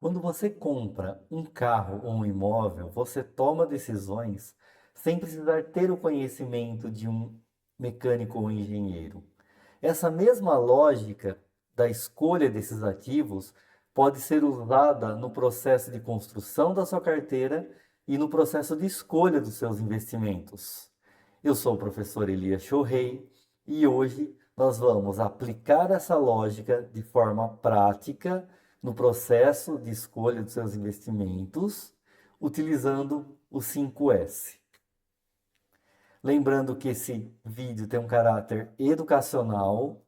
Quando você compra um carro ou um imóvel, você toma decisões sem precisar ter o conhecimento de um mecânico ou engenheiro. Essa mesma lógica da escolha desses ativos pode ser usada no processo de construção da sua carteira e no processo de escolha dos seus investimentos. Eu sou o professor Elias Chorrei e hoje nós vamos aplicar essa lógica de forma prática no processo de escolha dos seus investimentos, utilizando o 5S. Lembrando que esse vídeo tem um caráter educacional,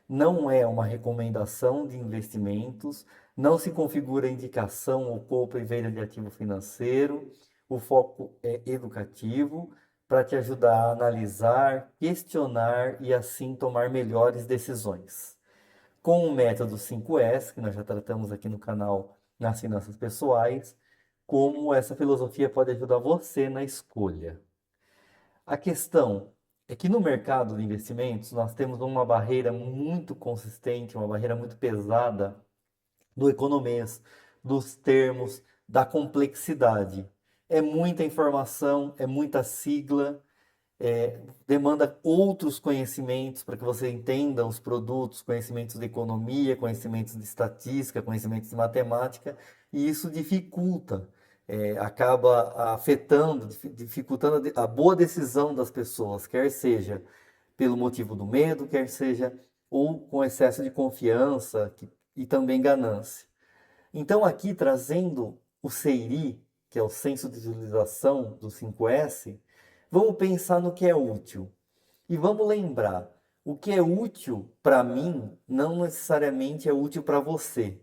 não é uma recomendação de investimentos, não se configura indicação ou compra e venda de ativo financeiro. O foco é educativo para te ajudar a analisar, questionar e assim tomar melhores decisões. Com o método 5S, que nós já tratamos aqui no canal nas finanças pessoais, como essa filosofia pode ajudar você na escolha. A questão é que no mercado de investimentos nós temos uma barreira muito consistente, uma barreira muito pesada do economês, dos termos, da complexidade. É muita informação, é muita sigla, demanda outros conhecimentos para que você entenda os produtos, conhecimentos de economia, conhecimentos de estatística, conhecimentos de matemática, e isso dificulta, acaba afetando, dificultando a boa decisão das pessoas, quer seja pelo motivo do medo, quer seja ou com excesso de confiança e também ganância. Então, aqui trazendo o SEIRI, que é o senso de utilização do 5S, vamos pensar no que é útil. E vamos lembrar, o que é útil para mim não necessariamente é útil para você,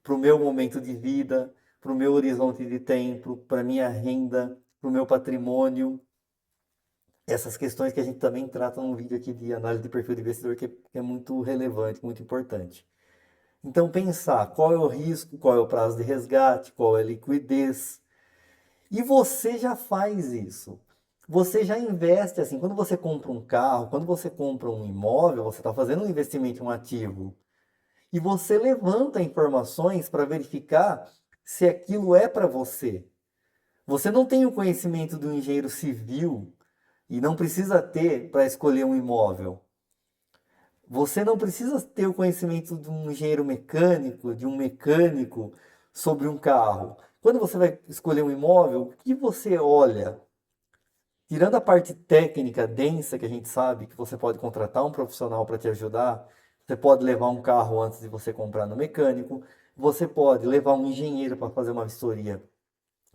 para o meu momento de vida, para o meu horizonte de tempo, para a minha renda, para o meu patrimônio. Essas questões que a gente também trata no vídeo aqui de análise de perfil de investidor, que é muito relevante, muito importante. Então, pensar qual é o risco, qual é o prazo de resgate, qual é a liquidez. E você já faz isso. Você já investe assim. Quando você compra um carro, quando você compra um imóvel, você está fazendo um investimento em um ativo. E você levanta informações para verificar se aquilo é para você. Você não tem o conhecimento do engenheiro civil e não precisa ter para escolher um imóvel. Você não precisa ter o conhecimento de um engenheiro mecânico, de um mecânico sobre um carro. Quando você vai escolher um imóvel, o que você olha? Tirando a parte técnica densa, que a gente sabe que você pode contratar um profissional para te ajudar, você pode levar um carro antes de você comprar no mecânico, você pode levar um engenheiro para fazer uma vistoria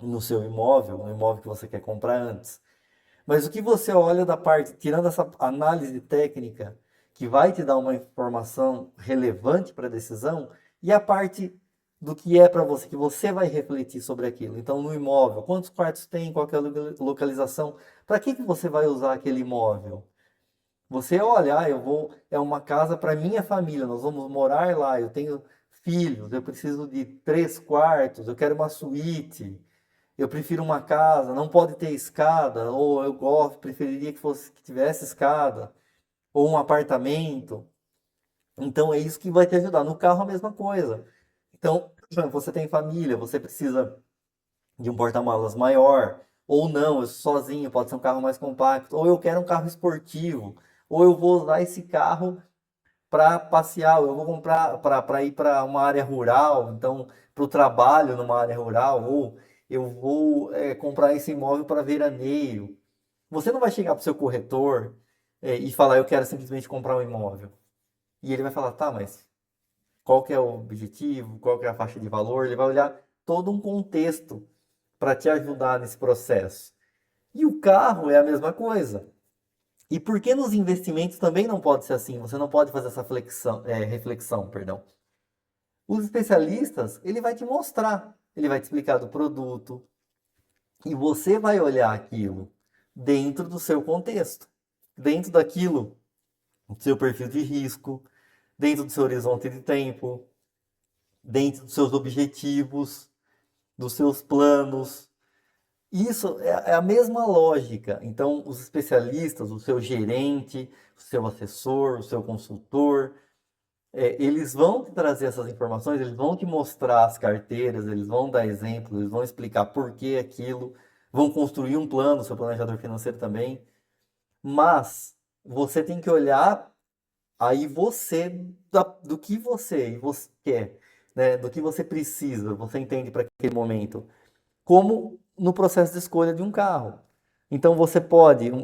no seu imóvel, no imóvel que você quer comprar antes. Mas o que você olha da parte, tirando essa análise técnica, que vai te dar uma informação relevante para a decisão, e a parte do que é para você, que você vai refletir sobre aquilo. Então, no imóvel, quantos quartos tem, qual que é a localização, para que você vai usar aquele imóvel? Você olha, eu vou, é uma casa para minha família, nós vamos morar lá, eu tenho filhos, eu preciso de 3 quartos, eu quero uma suíte. Eu prefiro uma casa, não pode ter escada, ou eu gosto, preferiria que tivesse escada, ou um apartamento. Então é isso que vai te ajudar. No carro a mesma coisa. Então, você tem família, você precisa de um porta-malas maior, ou não, eu sou sozinho, pode ser um carro mais compacto, ou eu quero um carro esportivo, ou eu vou usar esse carro para passear, eu vou comprar para ir para uma área rural, então para o trabalho numa área rural, ou eu vou comprar esse imóvel para veraneio. Você não vai chegar para o seu corretor e falar, eu quero simplesmente comprar um imóvel. E ele vai falar, tá, mas qual que é o objetivo, qual que é a faixa de valor? Ele vai olhar todo um contexto para te ajudar nesse processo. E o carro é a mesma coisa. E por que nos investimentos também não pode ser assim? Você não pode fazer essa reflexão, perdão. Os especialistas, ele vai te mostrar, ele vai te explicar do produto e você vai olhar aquilo dentro do seu contexto, dentro daquilo, do seu perfil de risco, dentro do seu horizonte de tempo, dentro dos seus objetivos, dos seus planos. Isso é a mesma lógica. Então, os especialistas, o seu gerente, o seu assessor, o seu consultor, eles vão te trazer essas informações, eles vão te mostrar as carteiras, eles vão dar exemplos, eles vão explicar por que aquilo, vão construir um plano, seu planejador financeiro também, mas você tem que olhar aí do que você quer, né? Do que você precisa, você entende para aquele momento, como no processo de escolha de um carro. Então você pode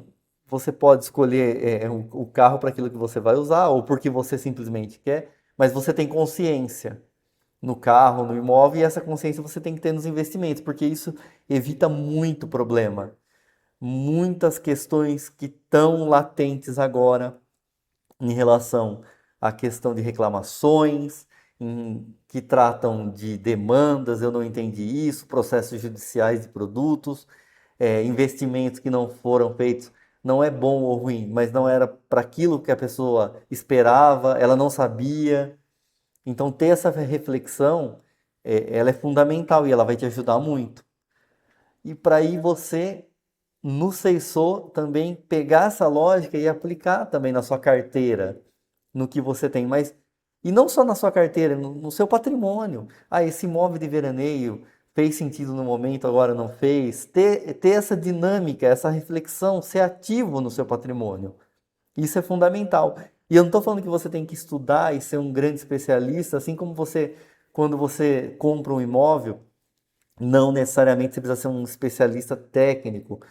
escolher o carro para aquilo que você vai usar ou porque você simplesmente quer, mas você tem consciência no carro, no imóvel, e essa consciência você tem que ter nos investimentos, porque isso evita muito problema, muitas questões que estão latentes agora em relação à questão de reclamações, que tratam de demandas, eu não entendi isso, processos judiciais de produtos, investimentos que não foram feitos. Não é bom ou ruim, mas não era para aquilo que a pessoa esperava, ela não sabia. Então, ter essa reflexão, ela é fundamental e ela vai te ajudar muito. E para aí você no Seisô também pegar essa lógica e aplicar também na sua carteira, no que você tem, mas e não só na sua carteira, no seu patrimônio. Ah, esse imóvel de veraneio fez sentido no momento, agora não fez. Ter essa dinâmica, essa reflexão, ser ativo no seu patrimônio. Isso é fundamental. E eu não estou falando que você tem que estudar e ser um grande especialista, assim como você, quando você compra um imóvel, não necessariamente você precisa ser um especialista técnico.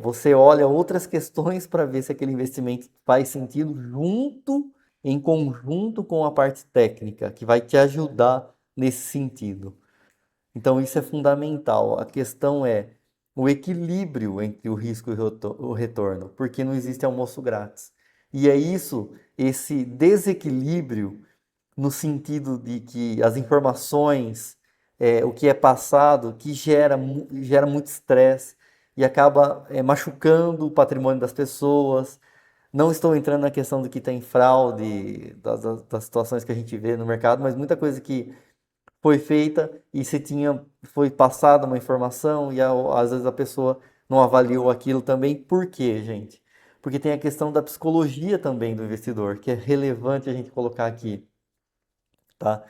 Você olha outras questões para ver se aquele investimento faz sentido em conjunto com a parte técnica, que vai te ajudar nesse sentido. Então, isso é fundamental. A questão é o equilíbrio entre o risco e o retorno, porque não existe almoço grátis. E é isso, esse desequilíbrio no sentido de que as informações, o que é passado, que gera muito estresse e acaba machucando o patrimônio das pessoas. Não estou entrando na questão do que tem fraude, das situações que a gente vê no mercado, mas muita coisa que foi feita e foi passada uma informação e às vezes a pessoa não avaliou aquilo também. Por quê, gente? Porque tem a questão da psicologia também do investidor, que é relevante a gente colocar aqui, tá?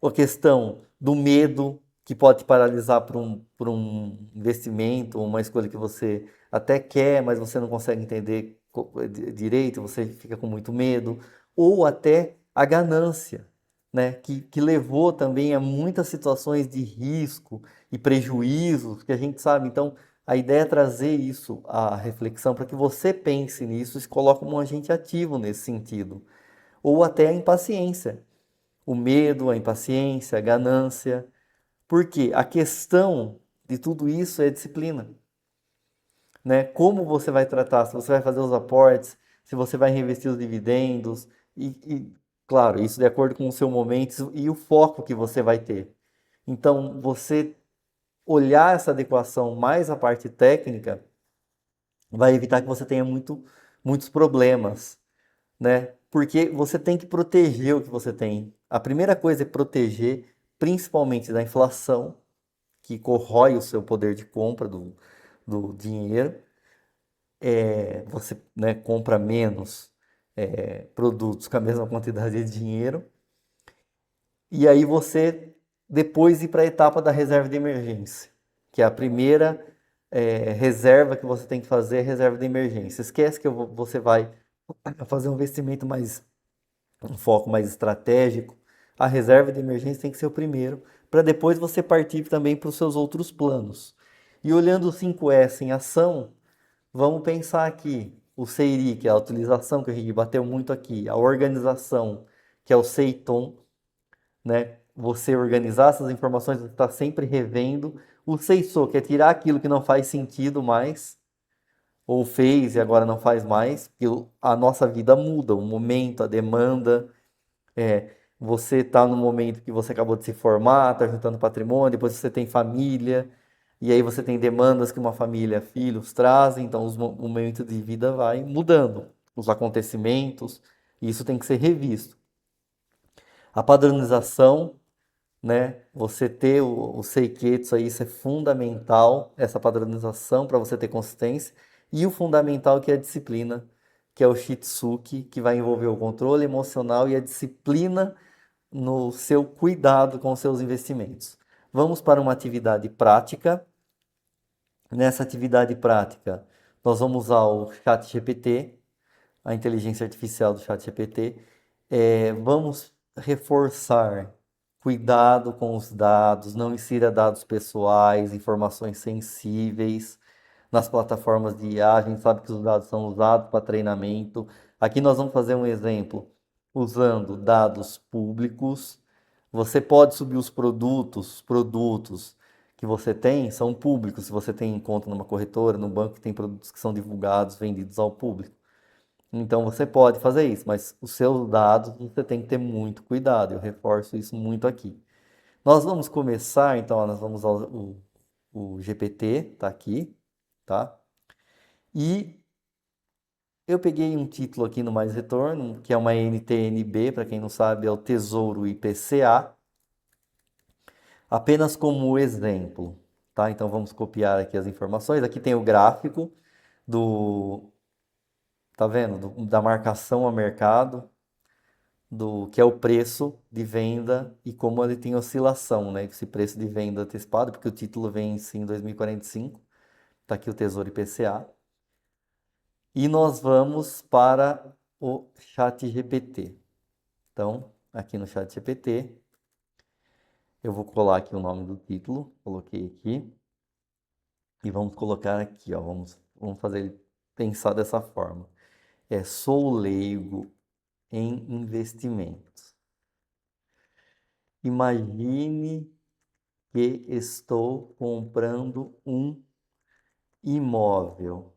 A questão do medo que pode te paralisar por um investimento, uma escolha que você até quer, mas você não consegue entender direito, você fica com muito medo, ou até a ganância, né? Que levou também a muitas situações de risco e prejuízos que a gente sabe. Então, a ideia é trazer isso à reflexão para que você pense nisso e se coloque como um agente ativo nesse sentido. Ou até a impaciência, o medo, a impaciência, a ganância. Porque a questão de tudo isso é disciplina, né? Como você vai tratar, se você vai fazer os aportes, se você vai reinvestir os dividendos claro, isso de acordo com o seu momento e o foco que você vai ter. Então, você olhar essa adequação mais a parte técnica vai evitar que você tenha muitos problemas, né? Porque você tem que proteger o que você tem. A primeira coisa é proteger, principalmente da inflação, que corrói o seu poder de compra do dinheiro. Você, né, compra menos produtos com a mesma quantidade de dinheiro. E aí você depois ir para a etapa da reserva de emergência, que é a primeira reserva que você tem que fazer, é a reserva de emergência. Esquece que você vai fazer um investimento um foco mais estratégico. A reserva de emergência tem que ser o primeiro, para depois você partir também para os seus outros planos. E olhando o 5S em ação, vamos pensar aqui o Seiri, que é a utilização que a gente bateu muito aqui, a organização, que é o Seiton, né? Você organizar essas informações, você está sempre revendo. O Seiso, que é tirar aquilo que não faz sentido mais, ou fez e agora não faz mais, porque a nossa vida muda, o momento, a demanda. Você está no momento que você acabou de se formar, está juntando patrimônio, depois você tem família, e aí você tem demandas que uma família, filhos trazem, então o momento de vida vai mudando, os acontecimentos, e isso tem que ser revisto. A padronização, né? Você ter o Seiketsu aí, isso é fundamental, essa padronização para você ter consistência, e o fundamental que é a disciplina, que é o Shitsuki, que vai envolver o controle emocional e a disciplina no seu cuidado com seus investimentos. Vamos para uma atividade prática. Nessa atividade prática, nós vamos usar o ChatGPT, a inteligência artificial do ChatGPT. Vamos reforçar cuidado com os dados, não insira dados pessoais, informações sensíveis nas plataformas de IA. A gente sabe que os dados são usados para treinamento. Aqui nós vamos fazer um exemplo usando dados públicos. Você pode subir os produtos que você tem são públicos. Se você tem conta numa corretora, num banco que tem produtos que são divulgados, vendidos ao público. Então você pode fazer isso, mas os seus dados você tem que ter muito cuidado. Eu reforço isso muito aqui. Nós vamos começar, então, nós vamos usar o GPT, tá aqui, tá? E eu peguei um título aqui no Mais Retorno, que é uma NTNB, para quem não sabe, é o Tesouro IPCA, apenas como exemplo, tá? Então vamos copiar aqui as informações. Aqui tem o gráfico do, tá vendo? Da marcação a mercado, do que é o preço de venda e como ele tem oscilação, né? Esse preço de venda antecipado, porque o título vence em 2045, tá aqui o Tesouro IPCA. E nós vamos para o ChatGPT. Então, aqui no ChatGPT, eu vou colar aqui o nome do título, coloquei aqui, e vamos colocar aqui, ó, vamos fazer ele pensar dessa forma. Sou leigo em investimentos. Imagine que estou comprando um imóvel.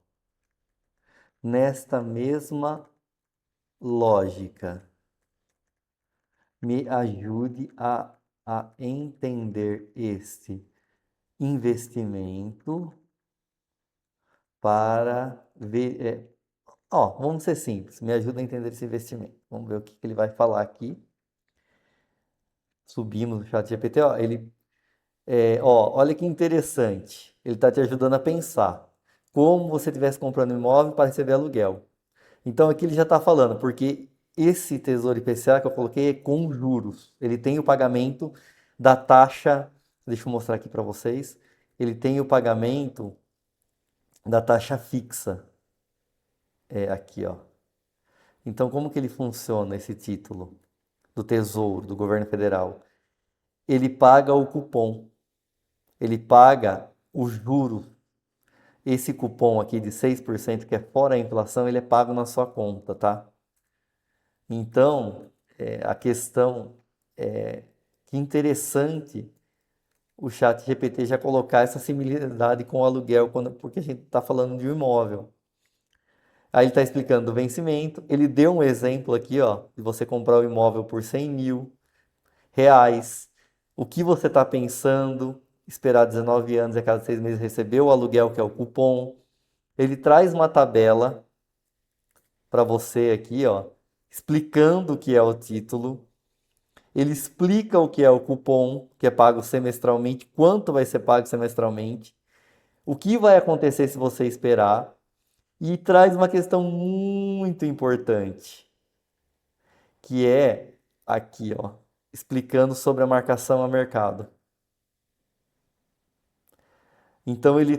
Nesta mesma lógica, me ajude a entender este investimento para ver. Vamos ser simples, me ajuda a entender esse investimento. Vamos ver o que ele vai falar aqui. Subimos no chat GPT, olha que interessante. Ele está te ajudando a pensar. Como você estivesse comprando um imóvel para receber aluguel. Então aqui ele já está falando, porque esse Tesouro IPCA que eu coloquei é com juros. Ele tem o pagamento da taxa, deixa eu mostrar aqui para vocês. Ele tem o pagamento da taxa fixa. Aqui, ó. Então como que ele funciona esse título do Tesouro, do governo federal? Ele paga o cupom. Ele paga os juros. Esse cupom aqui de 6%, que é fora a inflação, ele é pago na sua conta, tá? Então, a questão é que interessante o chat GPT já colocar essa similaridade com o aluguel, porque a gente está falando de um imóvel. Aí ele está explicando o vencimento, ele deu um exemplo aqui, ó, de você comprar o imóvel por 100 mil reais, o que você está pensando, esperar 19 anos e a cada 6 meses receber o aluguel, que é o cupom. Ele traz uma tabela para você aqui, ó, explicando o que é o título. Ele explica o que é o cupom, que é pago semestralmente, quanto vai ser pago semestralmente, o que vai acontecer se você esperar, e traz uma questão muito importante, que é aqui, ó, explicando sobre a marcação a mercado. Então ele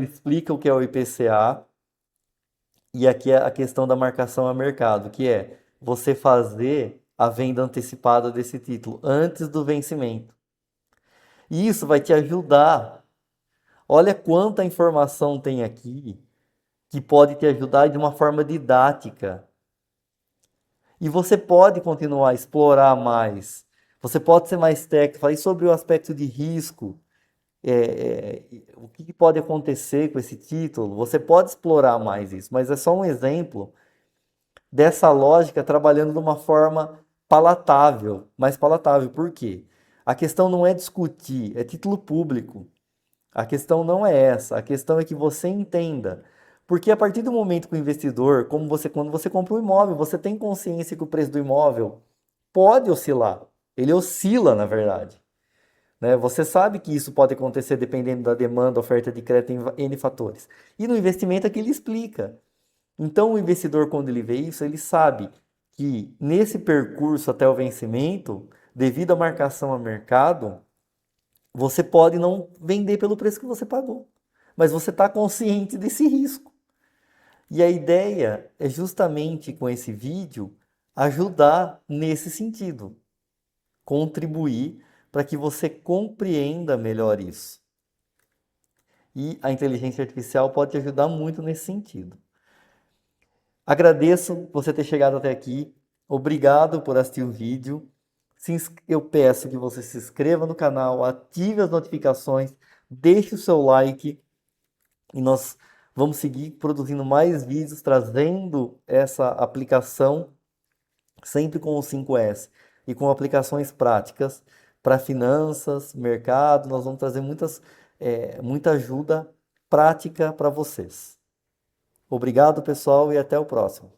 explica o que é o IPCA, e aqui é a questão da marcação a mercado, que é você fazer a venda antecipada desse título antes do vencimento. E isso vai te ajudar. Olha quanta informação tem aqui que pode te ajudar de uma forma didática. E você pode continuar a explorar mais. Você pode ser mais técnico. Falei sobre o aspecto de risco. O que pode acontecer com esse título. Você pode explorar mais isso, mas é só um exemplo dessa lógica trabalhando de uma forma palatável, mais palatável. Por quê? A questão não é discutir, é título público. A questão não é essa, a questão é que você entenda. Porque a partir do momento que o investidor, quando você compra um imóvel, você tem consciência que o preço do imóvel pode oscilar. Ele oscila, na verdade. Né? Você sabe que isso pode acontecer dependendo da demanda, oferta de crédito em N fatores. E no investimento aqui ele explica. Então, o investidor, quando ele vê isso, ele sabe que nesse percurso até o vencimento, devido à marcação a mercado, você pode não vender pelo preço que você pagou, mas você está consciente desse risco. E a ideia é justamente com esse vídeo ajudar nesse sentido, contribuir para que você compreenda melhor isso. E a inteligência artificial pode te ajudar muito nesse sentido. Agradeço você ter chegado até aqui. Obrigado por assistir o vídeo. Eu peço que você se inscreva no canal, ative as notificações, deixe o seu like e nós vamos seguir produzindo mais vídeos, trazendo essa aplicação sempre com o 5S e com aplicações práticas para finanças, mercado. Nós vamos trazer muita ajuda prática para vocês. Obrigado, pessoal, e até o próximo.